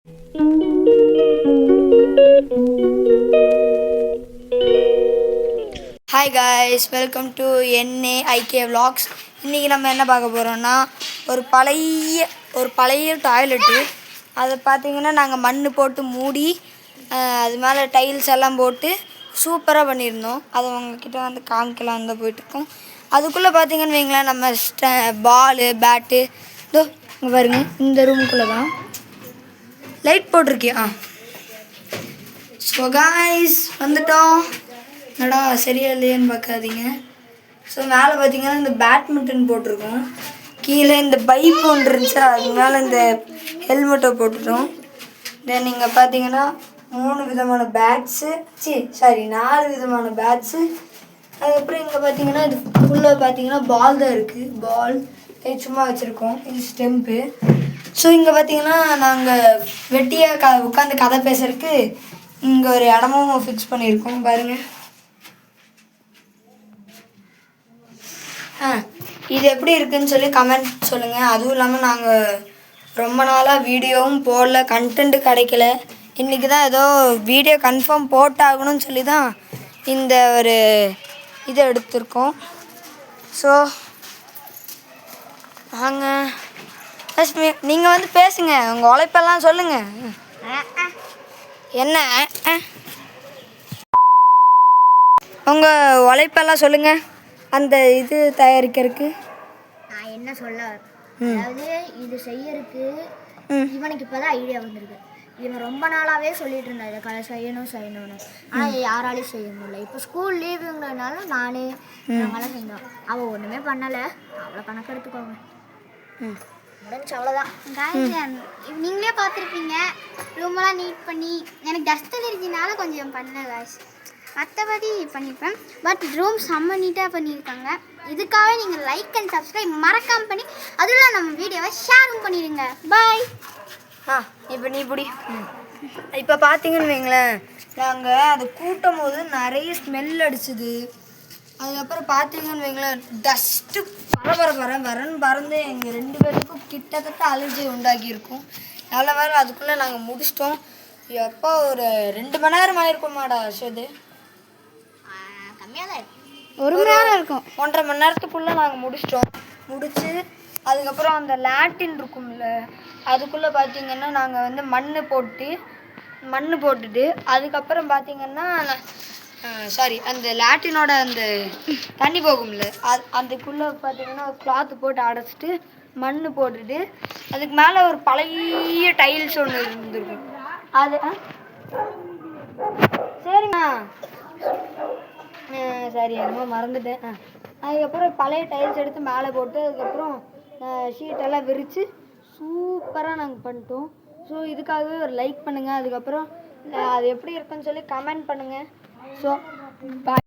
Hi guys, welcome to NAIK vlogs. இன்றைக்கி நம்ம என்ன பார்க்க போகிறோன்னா ஒரு பழைய டாய்லெட்டு. அதை பார்த்திங்கன்னா நாங்கள் மண் போட்டு மூடி அது மேலே டைல்ஸ் எல்லாம் போட்டு சூப்பராக பண்ணியிருந்தோம். அதை உங்ககிட்ட வந்து காமிக்கலாம் தான் போயிட்டுருக்கோம். அதுக்குள்ளே பார்த்திங்கன்னு வைங்களேன், நம்ம பாலு பேட்டு இதோ இங்கே பாருங்க, இந்த ரூமுக்குள்ளே தான் லைட் போட்டிருக்கியா. ஸோ காய்ஸ் வந்துட்டோம். என்னடா சரியா இல்லையேன்னு பார்க்காதீங்க. ஸோ மேலே பார்த்தீங்கன்னா இந்த பேட்மிண்டன் போட்டிருக்கோம். கீழே இந்த பைப் ஒன்று இருந்துச்சு, அது மேலே இந்த ஹெல்மெட்டை போட்டுட்டோம். தென் நீங்கள் பார்த்தீங்கன்னா 4 விதமான பேட்ஸு. அதுக்கப்புறம் இங்கே பார்த்தீங்கன்னா இது ஃபுல்லாக பார்த்தீங்கன்னா பால் தான் இருக்குது. பால் சும்மா வச்சுருக்கோம். இது ஸ்டெம்ப்பு. ஸோ இங்கே பார்த்தீங்கன்னா நாங்கள் வெட்டியாக உட்காந்து கதை பேசுறதுக்கு இங்கே ஒரு இடமும் ஃபிக்ஸ் பண்ணியிருக்கோம் பாருங்கள். இது எப்படி இருக்குதுன்னு சொல்லி கமெண்ட் சொல்லுங்கள். அதுவும் இல்லாமல் நாங்கள் ரொம்ப நாளாக வீடியோவும் போடல, கண்டென்ட்டு கிடைக்கல. இன்றைக்கி தான் ஏதோ வீடியோ கன்ஃபார்ம் போட்டாகணும்னு சொல்லி தான் இந்த ஒரு இதை எடுத்திருக்கோம். ஸோ நீங்கள் வந்து பேசுங்க, உங்கள் உழைப்பெல்லாம் சொல்லுங்கள். என்ன உங்கள் உழைப்பெல்லாம் சொல்லுங்கள். அந்த இது தயாரிக்கிறதுக்கு நான் என்ன சொல்ல, அதாவது இது செய்யறதுக்கு இவனுக்கு இப்போதான் ஐடியா வந்திருக்கு. இவன் ரொம்ப நாளாகவே சொல்லிட்டு இருந்தான் இதை செய்யணும்னு. ஆனால் யாராலையும் செய்ய முடியல. இப்போ ஸ்கூல் லீவுங்கிறதுனால நாங்களாம் செஞ்சோம். அவள் ஒன்றுமே பண்ணலை. அவ்வளோ கணக்கு எடுத்துக்கோங்க. முடிஞ்சு அவ்வளோதான். நீங்களே பார்த்துருப்பீங்க, ரூமெல்லாம் நீட் பண்ணி எனக்கு டஸ்ட் அலர்ஜினால கொஞ்சம் பண்ணல காய்ஸ். மற்றபடி பண்ணிப்பேன். பட் ரூம் செம்ம நீட்டாக பண்ணியிருக்காங்க. இதுக்காகவே நீங்கள் லைக் அண்ட் சப்ஸ்கிரைப் மறக்காமல் பண்ணி அதெல்லாம் நம்ம வீடியோவை ஷேரும் பண்ணிடுங்க. பாய். இப்போ நீ பிடி. இப்போ பார்த்தீங்கன்னு வைங்களேன், நாங்கள் அதை கூட்டும் போது நிறைய ஸ்மெல் அடிச்சுது. அதுக்கப்புறம் பார்த்தீங்கன்னு வைங்களேன், டஸ்ட்டு வரன்னு பறந்து எங்கள் 2 பேருக்கும் கிட்டத்தட்ட அலர்ஜி உண்டாக்கியிருக்கும். நல்ல வேறு அதுக்குள்ளே நாங்கள் முடிச்சிட்டோம். எப்போ ஒரு 2 மணி நேரம் ஆயிருக்குமாடா அஷது? கம்மியாக தான் 1 மணி நேரம் இருக்கும். 1.5 மணி நேரத்துக்குள்ளே நாங்கள் முடிச்சு அதுக்கப்புறம் அந்த லேட்டின் இருக்கும்ல, அதுக்குள்ளே பார்த்தீங்கன்னா நாங்கள் வந்து மண் போட்டுட்டு அதுக்கப்புறம் பார்த்தீங்கன்னா அந்த லேட்டினோட அந்த தண்ணி போகும்ல, அதுக்குள்ளே பார்த்தீங்கன்னா ஒரு கிளாத்து போட்டு அடைச்சிட்டு மண் போட்டுட்டு அதுக்கு மேலே ஒரு பழைய டைல்ஸ் ஒன்று இருந்திருக்கும். அது சரிண்ணா, சரி என்னமோ மறந்துட்டேன். அதுக்கப்புறம் பழைய டைல்ஸ் எடுத்து மேலே போட்டு அதுக்கப்புறம் ஷீட்டெல்லாம் விரித்து சூப்பராக நாங்கள் பண்ணிட்டோம். ஸோ இதுக்காகவே ஒரு லைக் பண்ணுங்கள். அதுக்கப்புறம் அது எப்படி இருக்குன்னு சொல்லி கமெண்ட் பண்ணுங்கள். So bye.